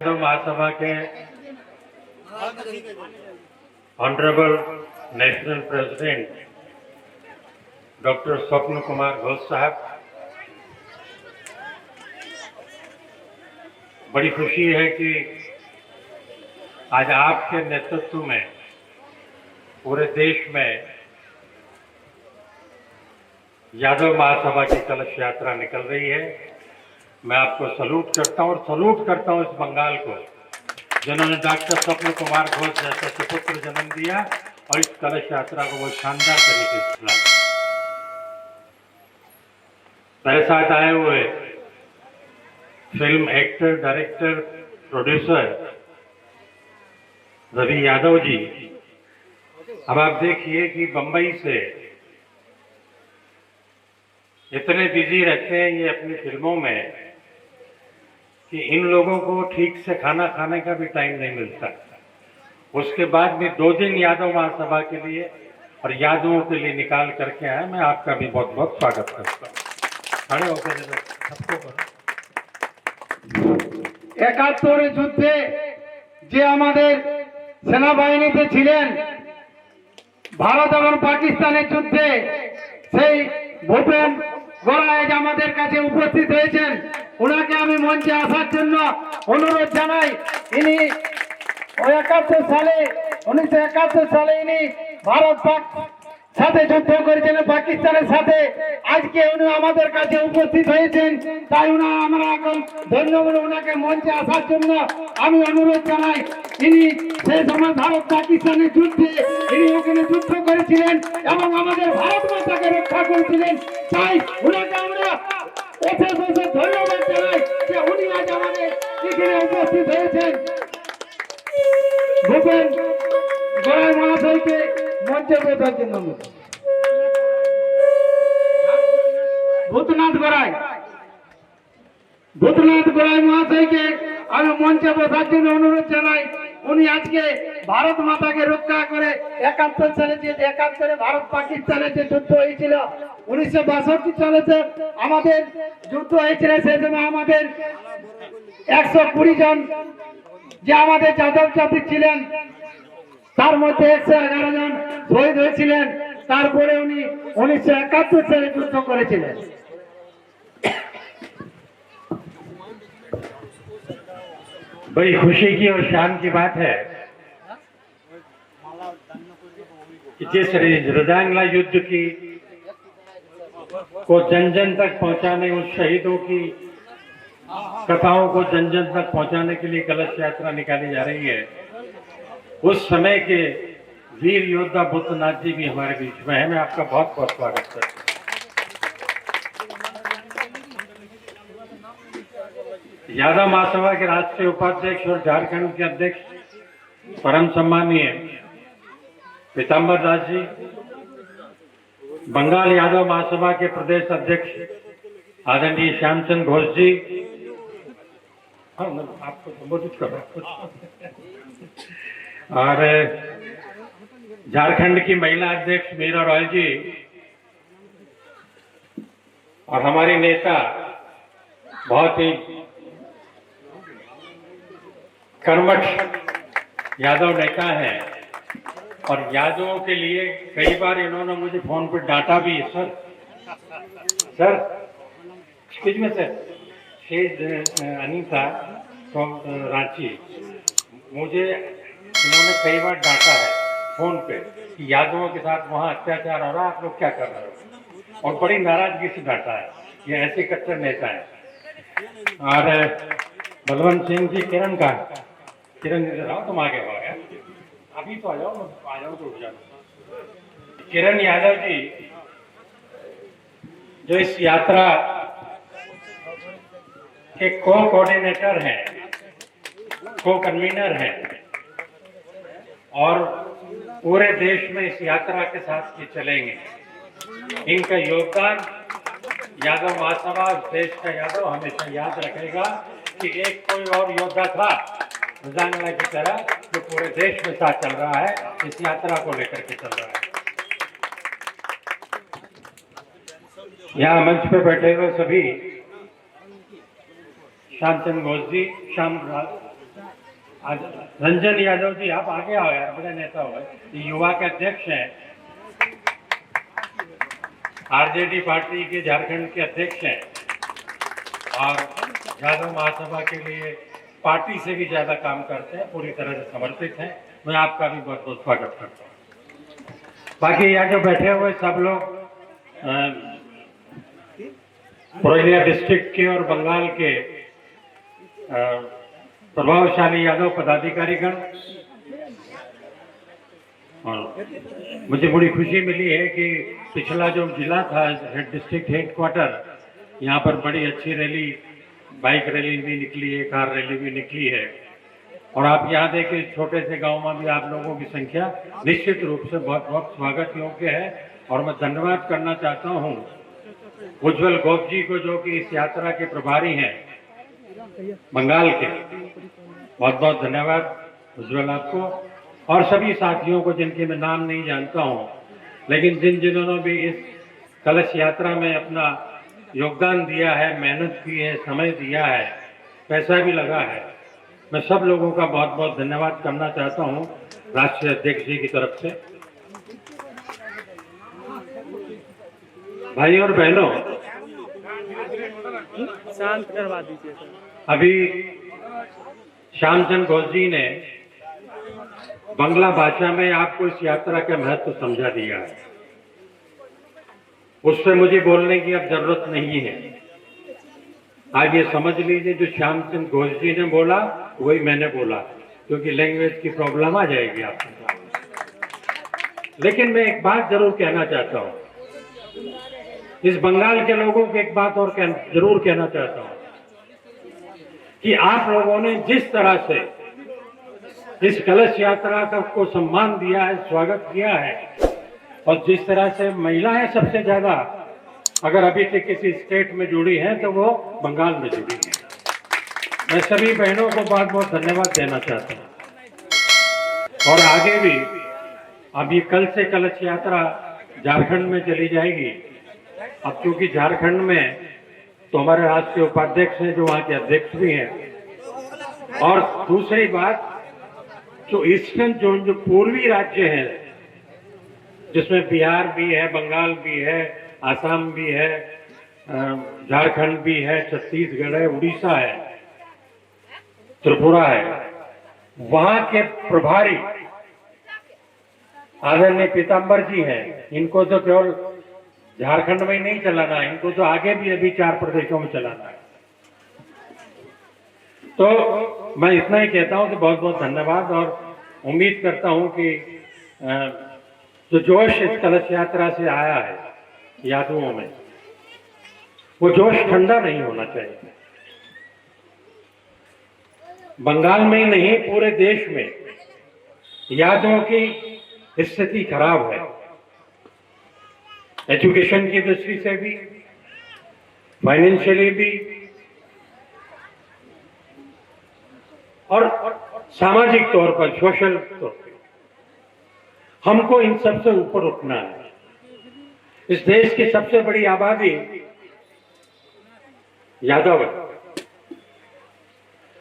महासभा के honourable national president doctor स्वप्न कुमार घोष साहब, बड़ी खुशी है कि आज आपके नेतृत्व में पूरे देश में यादव महासभा की कलश यात्रा निकल रही है। मैं आपको सलूट करता हूं और सलूट करता हूं इस बंगाल को जिन्होंने डॉक्टर स्वप्न कुमार घोष जैसे सुपुत्र जन्म दिया और इस कलश यात्रा को वो शानदार तरीके से चला। मेरे साथ आए हुए film actor, director, producer Ravi Yadav ji, अब आप देखिए कि बंबई से इतने बिजी रहते हैं ये अपनी फिल्मों में कि इन लोगों को ठीक से खाना खाने का भी टाइम नहीं मिलता। उसके बाद भी 2 दिन यादव महासभा के लिए और यादवों के लिए निकाल करके आया। मैं आपका भी बहुत बहुत स्वागत करता हूँ। खड़े होकर सबको 71 যুদ্ধে যে আমাদের সেনাবাহিনীতে ছিলেন, ভারত এবং পাকিস্তানের যুদ্ধে সেই ভূপেন গড়াই আমাদের কাছে উপস্থিত হয়েছেন। ওনাকে আমি মঞ্চে আসার জন্য অনুরোধ জানাই। ইনি 1971 সালে ইনি ভারত পাক সাথে যুদ্ধ করেছিলেন পাকিস্তানের সাথে। আজকে উনি আমাদের কাছে উপস্থিত হয়েছেন, তাই আমরা এখন ধন্যবাদ ওনাকে মঞ্চে আসার জন্য আমি অনুরোধ জানাই। ইনি সেই সময় ভারত পাকিস্তানের যুদ্ধে ইনি ওখানে যুদ্ধ করেছিলেন এবং আমাদের ভারত মাতাকে রক্ষা করেছিলেন। তাই ওনাকে আমরা অশেষ ধন্যবাদ জানাই যে উনি আজ আমাদের এখানে উপস্থিত হয়েছেন। ভূপেন গড়াই মহাশয়কে মঞ্চে বসার জন্য ভূতনাথ গড়াই মহাশয়কে আমি মঞ্চে বসার জন্য অনুরোধ জানাই। উনি আজকে ভারত মাতাকে রক্ষা করে 71 সালে যে 71 ভারত পাকিস্তানের যে যুদ্ধ হয়েছিল, 1962 সালে আমাদের যুদ্ধ হয়েছিল, সেই সময় আমাদের 120 জন যে আমাদের যাদব জাতি ছিলেন তার মধ্যে 111 জন শহীদ হয়েছিলেন। তারপরে উনি 1971 সালে যুদ্ধ করেছিলেন। बड़ी खुशी की और शान की बात है कि जिस रजांगला युद्ध की को जन जन तक पहुंचाने, उस शहीदों की कथाओं को जन जन तक पहुंचाने के लिए कलश यात्रा निकाली जा रही है। उस समय के वीर योद्धा बुद्धनाथ जी भी हमारे बीच में है। मैं आपका बहुत बहुत स्वागत करता हूं। यादव महासभा के राष्ट्रीय उपाध्यक्ष और झारखंड के अध्यक्ष परम सम्मानीय पीताम्बर दास जी, बंगाल यादव महासभा के प्रदेश अध्यक्ष आदरणीय श्यामचंद घोष जी, आपको संबोधित कर रहा हूं, और झारखंड की महिला अध्यक्ष मीरा रॉय जी, और हमारी नेता बहुत ही कर्मठ यादव नेता है और यादवों के लिए कई बार इन्होंने मुझे फोन पर डांटा भी है। Sir excuse me sir, she Anita from Ranchi, मुझे इन्होंने कई बार डांटा है फोन पे कि यादवों के साथ वहाँ अत्याचार हो रहा है, आप लोग क्या कर रहे हो, और बड़ी नाराजगी से डांटा है। ये ऐसे कट्टर नेता है। और बलवंत सिंह जी, किरण इधर आओ, तुम आगे हो गया, अभी तो आ जाओ, आ जाओ तो उठ जाओ। किरण यादव जी जो इस यात्रा के कोऑर्डिनेटर हैं, को कन्वीनर हैं और पूरे देश में इस यात्रा के साथ ये चलेंगे। इनका योगदान यादव महासभा, देश का यादव हमेशा याद रखेगा कि एक कोई और योद्धा था रजांगला की तरह जो पूरे देश में साथ चल रहा है, इस यात्रा को लेकर के चल रहा है। यहाँ मंच पे बैठे हुए सभी श्यामचंद घोष जी, आज रंजन यादव जी, आप आगे आओ यार, बड़े नेता हो, ये युवा के अध्यक्ष हैं, आरजेडी पार्टी के झारखंड के अध्यक्ष हैं और यादव महासभा के लिए पार्टी से भी ज्यादा काम करते हैं, पूरी तरह से समर्पित हैं। मैं आपका भी बहुत बहुत स्वागत करता हूँ। बाकी यहाँ जो बैठे हुए सब लोग पुरुलिया डिस्ट्रिक्ट के और बंगाल के प्रभावशाली यादव पदाधिकारीगण, और मुझे बड़ी खुशी मिली है कि पिछला जो जिला था डिस्ट्रिक्ट हेडक्वार्टर, यहाँ पर बड़ी अच्छी रैली, बाइक रैली भी निकली है, कार रैली भी निकली है। और आप यहाँ देखें छोटे से गांव में भी आप लोगों की संख्या निश्चित रूप से बहुत बहुत स्वागत योग्य है। और मैं धन्यवाद करना चाहता हूँ उज्जवल गोप जी को, जो कि इस यात्रा के प्रभारी हैं बंगाल के। बहुत बहुत धन्यवाद उज्जवल आपको, और सभी साथियों को जिनके मैं नाम नहीं जानता हूँ, लेकिन जिन्होंने भी इस कलश यात्रा में अपना योगदान दिया है, मेहनत की है, समय दिया है, पैसा भी लगा है, मैं सब लोगों का बहुत बहुत धन्यवाद करना चाहता हूँ राष्ट्रीय अध्यक्ष जी की तरफ से। भाई और बहनों, शांत करवा दीजिए सर। अभी श्यामचंद घोष जी ने बंगला भाषा में आपको इस यात्रा का महत्व समझा दिया है, उससे मुझे बोलने की अब जरूरत नहीं है। आज ये समझ लीजिए, जो श्यामचंद घोष जी ने बोला वही मैंने बोला, क्योंकि लैंग्वेज की प्रॉब्लम आ जाएगी आपके साथ। लेकिन मैं एक बात जरूर कहना चाहता हूँ, इस बंगाल के लोगों को एक बात और जरूर कहना चाहता हूँ कि आप लोगों ने जिस तरह से इस कलश यात्रा को सम्मान दिया है, स्वागत किया है, और जिस तरह से महिलाएं सबसे ज्यादा अगर अभी तक किसी स्टेट में जुड़ी हैं तो वो बंगाल में जुड़ी हैं। मैं सभी बहनों को बहुत बहुत धन्यवाद देना चाहता हूँ। और आगे भी, अब ये कल से कलश यात्रा झारखंड में चली जाएगी। अब क्योंकि झारखंड में तो हमारे राष्ट्रीय उपाध्यक्ष हैं, जो वहाँ के अध्यक्ष भी हैं, और दूसरी बात, जो ईस्टर्न जोन, जो पूर्वी राज्य हैं, जिसमें बिहार भी है, बंगाल भी है, आसाम भी है, झारखंड भी है, छत्तीसगढ़ है, उड़ीसा है, त्रिपुरा है, वहां के प्रभारी आदरणीय पीताम्बर जी हैं। इनको तो केवल झारखंड में ही नहीं चलाना है, इनको तो आगे भी अभी 4 प्रदेशों में चलाना है। तो मैं इतना ही कहता हूं कि बहुत बहुत धन्यवाद, और उम्मीद करता हूं कि जो जोश इस कलश यात्रा से आया है यादवों में, वो जोश ठंडा नहीं होना चाहिए। बंगाल में ही नहीं, पूरे देश में यादवों की स्थिति खराब है, एजुकेशन की दृष्टि से भी, फाइनेंशियली भी, और सामाजिक तौर पर, सोशल तौर पर। हमको इन सबसे ऊपर उठना है। इस देश की सबसे बड़ी आबादी यादव है।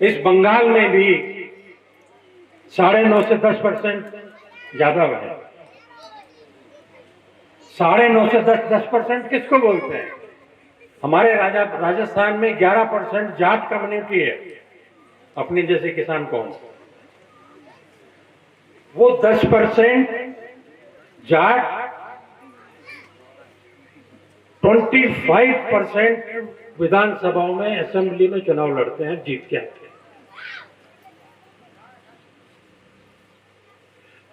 इस बंगाल में भी 9.5 से 10% यादव है। 9.5 से 10% किसको बोलते हैं? हमारे राजस्थान में 11% जाट कम्युनिटी है, अपने जैसे किसान कौन, वो 10% जाट, 25% विधानसभाओं में, असेंबली में चुनाव लड़ते हैं, जीत के आते हैं।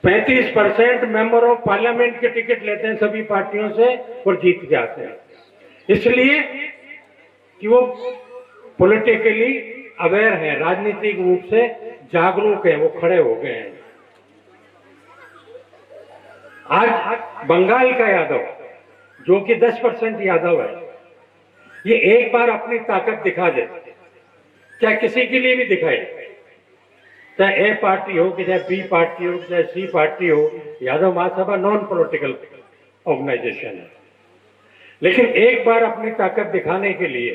35% मेंबर ऑफ पार्लियामेंट के टिकट लेते हैं सभी पार्टियों से और जीत के आते हैं, इसलिए कि वो पॉलिटिकली अवेयर है, राजनीतिक रूप से जागरूक है, वो खड़े हो गए हैं। आज बंगाल का यादव, जो कि 10% यादव है, ये एक बार अपनी ताकत दिखा दे, चाहे किसी के लिए भी दिखाए, चाहे ए पार्टी हो कि चाहे बी पार्टी हो, चाहे सी पार्टी हो। यादव महासभा नॉन पॉलिटिकल ऑर्गेनाइजेशन है, लेकिन एक बार अपनी ताकत दिखाने के लिए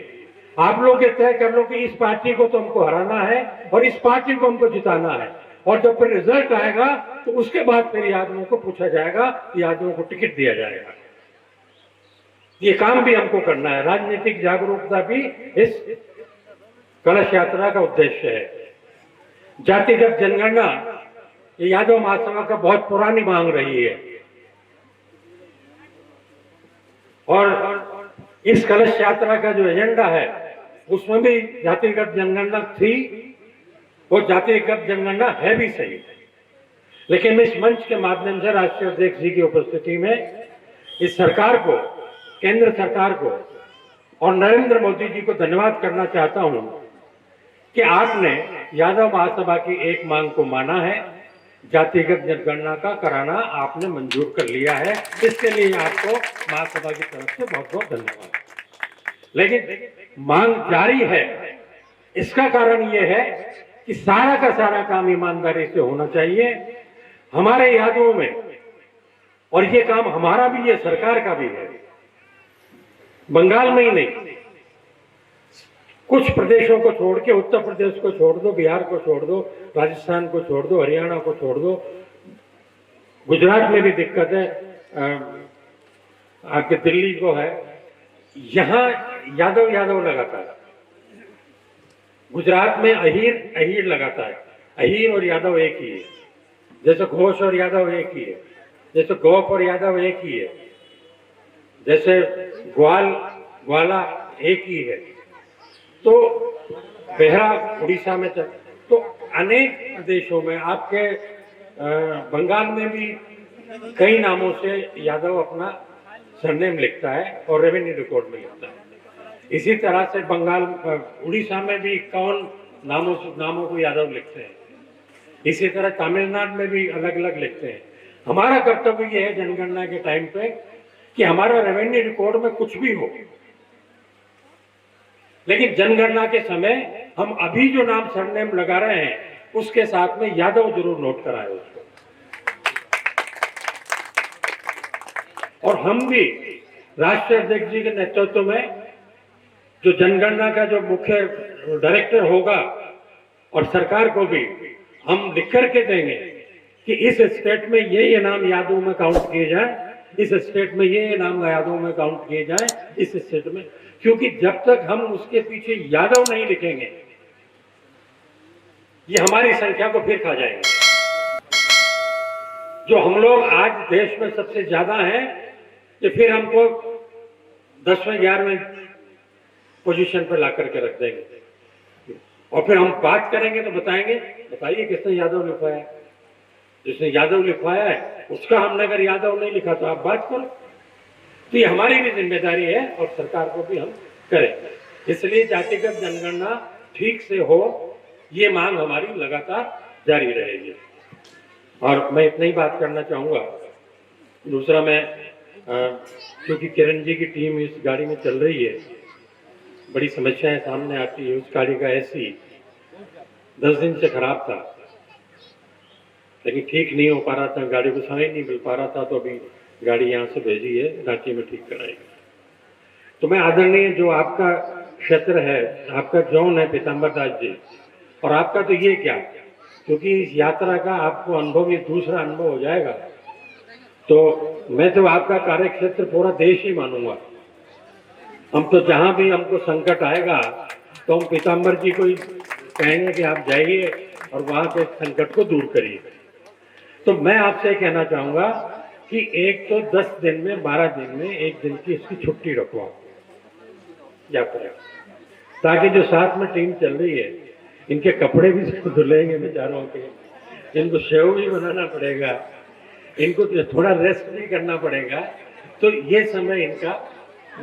आप लोग ये तय कर लो कि इस पार्टी को तो हमको हराना है और इस पार्टी को हमको जिताना है, और जब फिर रिजल्ट आएगा तो उसके बाद फिर यादवों को पूछा जाएगा, यादवों को टिकट दिया जाएगा। ये काम भी हमको करना है। राजनीतिक जागरूकता भी इस कलश यात्रा का उद्देश्य है। जातिगत जनगणना ये यादव महासभा का बहुत पुरानी मांग रही है, और इस कलश यात्रा का जो एजेंडा है उसमें भी जातिगत जनगणना थी, वो जातिगत जनगणना है भी सही। लेकिन इस मंच के माध्यम से राष्ट्रीय अध्यक्ष जी की उपस्थिति में इस सरकार को, केंद्र सरकार को और नरेंद्र मोदी जी को धन्यवाद करना चाहता हूं कि आपने यादव महासभा की एक मांग को माना है, जातिगत जनगणना का कराना आपने मंजूर कर लिया है। इसके लिए आपको महासभा की तरफ से बहुत बहुत धन्यवाद। लेकिन मांग जारी है, इसका कारण यह है कि सारा का सारा काम ईमानदारी से होना चाहिए हमारे यादवों में, और ये काम हमारा भी है, सरकार का भी है। बंगाल में ही नहीं, कुछ प्रदेशों को छोड़ के, उत्तर प्रदेश को छोड़ दो, बिहार को छोड़ दो, राजस्थान को छोड़ दो, हरियाणा को छोड़ दो, गुजरात में भी दिक्कत है, आपके दिल्ली को है, यहां यादव यादव लगाता है। गुजरात में अहीर अहीर लगाता है, अहीर और यादव एक ही है। जैसे घोष और यादव एक ही है, जैसे गोप और यादव एक ही है, जैसे ग्वाल ग्वाला एक ही है। तो बेहरा उड़ीसा में तो अनेक प्रदेशों में, आपके बंगाल में भी कई नामों से यादव अपना सरनेम लिखता है और रेवेन्यू रिकॉर्ड में लिखता है। इसी तरह से बंगाल, उड़ीसा में भी 51 नामों को यादव लिखते हैं। इसी तरह तमिलनाडु में भी अलग अलग लिखते हैं। हमारा कर्तव्य यह है जनगणना के टाइम पे कि हमारा रेवेन्यू रिकॉर्ड में कुछ भी हो, लेकिन जनगणना के समय हम अभी जो नाम सरनेम लगा रहे हैं उसके साथ में यादव जरूर नोट कराए उसको। और हम भी राष्ट्रीय अध्यक्ष जी के नेतृत्व में जो जनगणना का जो मुख्य डायरेक्टर होगा, और सरकार को भी हम लिख करके देंगे कि इस स्टेट में ये नाम यादव में काउंट किए जाए, इस स्टेट में ये नाम यादव में काउंट किए जाए, इस स्टेट में, क्योंकि जब तक हम उसके पीछे यादव नहीं लिखेंगे ये हमारी संख्या को फिर खा जाएंगे। जो हम लोग आज देश में सबसे ज्यादा हैं, ये फिर हमको 10वें 11वें पोजीशन पर ला करके रख देंगे, और फिर हम बात करेंगे तो बताइए किसने यादव लिखवाया है। जिसने यादव लिखवाया है उसका हमने अगर यादव नहीं लिखा तो आप बात करो। तो ये हमारी भी जिम्मेदारी है और सरकार को भी हम करें। इसलिए जातिगत जनगणना ठीक से हो, ये मांग हमारी लगातार जारी रहेगी। और मैं इतना ही बात करना चाहूंगा। दूसरा, मैं क्योंकि किरण जी की टीम इस गाड़ी में चल रही है, बड़ी समस्याएं सामने आती है। उस गाड़ी का एसी 10 दिन से खराब था, लेकिन ठीक नहीं हो पा रहा था, गाड़ी को समय नहीं मिल पा रहा था, तो अभी गाड़ी यहाँ से भेजी है, रांची में ठीक कराएगी। तो मैं आदरणीय, जो आपका क्षेत्र है, आपका जोन है पीताम्बर दास जी, और आपका तो ये क्या, क्योंकि इस यात्रा का आपको अनुभव, ये दूसरा अनुभव हो जाएगा, तो मैं तो आपका कार्य क्षेत्र पूरा देश ही मानूंगा। हम तो जहां भी हमको संकट आएगा तो हम पीताम्बर जी को ही कहेंगे कि आप जाइए और वहां के संकट को दूर करिए। तो मैं आपसे कहना चाहूंगा कि एक तो 10 दिन में, 12 दिन में 1 दिन की इसकी छुट्टी रखवाओ यात्रा, ताकि जो साथ में टीम चल रही है इनके कपड़े भी धुलेंगे बेचारों के, इनको शेव भी बनाना पड़ेगा, इनको थोड़ा रेस्ट भी करना पड़ेगा। तो ये समय इनका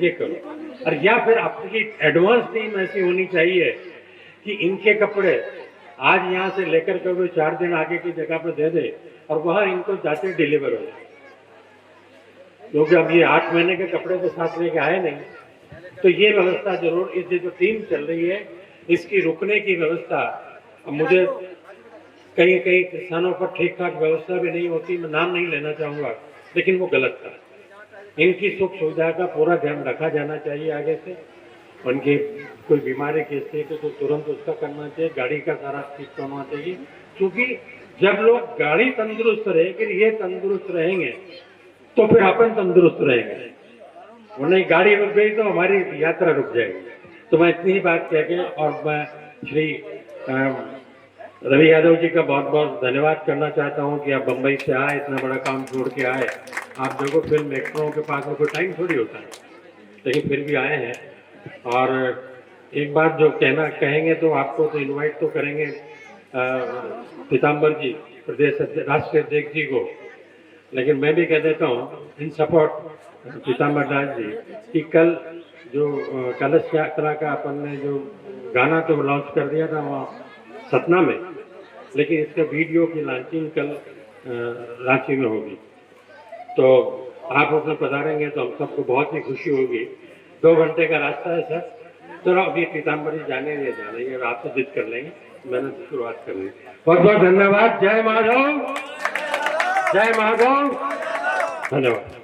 ये करो। और या फिर आपकी एडवांस टीम ऐसी होनी चाहिए कि इनके कपड़े आज यहाँ से लेकर के वो 4 दिन आगे की जगह पर दे दे और वहां इनको जाते डिलीवर हो जाए, क्योंकि अब ये 8 महीने के कपड़े के साथ लेके आए नहीं। तो ये व्यवस्था जरूर, इस जो टीम चल रही है इसकी रुकने की व्यवस्था, अब मुझे कई स्थानों पर ठीक ठाक व्यवस्था भी नहीं होती, मैं नाम नहीं लेना चाहूंगा, लेकिन वो गलत था। इनकी सुख सुविधा का पूरा ध्यान रखा जाना चाहिए आगे से, उनकी कोई बीमारी केस है तो तुरंत उसका करना चाहिए, गाड़ी का सारा ठीक होना चाहिए, क्योंकि जब लोग गाड़ी तंदुरुस्त रहेगी, ये तंदुरुस्त रहेंगे तो फिर अपन तंदुरुस्त रहेंगे, वो नहीं गाड़ी रुक गई तो हमारी यात्रा रुक जाएगी। तो मैं इतनी ही बात कह के और मैं श्री रवि यादव जी का बहुत बहुत धन्यवाद करना चाहता हूं कि आप बम्बई से आए, इतना बड़ा काम छोड़ के आए। आप देखो फिल्म एक्टरों के पास में कोई टाइम थोड़ी होता है, लेकिन फिर भी आए हैं। और एक बात जो कहेंगे तो आपको तो इनवाइट तो करेंगे पीताम्बर जी, प्रदेश राष्ट्रीय अध्यक्ष जी को, लेकिन मैं भी कह देता हूँ इन सपोर्ट पीताम्बर दास जी कि कल जो कलश यात्रा का अपन ने जो गाना तो लॉन्च कर दिया था वहाँ सतना में, लेकिन इसका वीडियो की लॉन्चिंग कल रांची में होगी। तो आप उसमें पधारेंगे तो हम सबको बहुत ही खुशी होगी। 2 घंटे का रास्ता है सर, तो अभी पीताम्बर जी जानेंगे और आपसे जिद कर लेंगे, मैंने शुरुआत कर ली। बहुत बहुत धन्यवाद। जय माधव, जय माधव, धन्यवाद।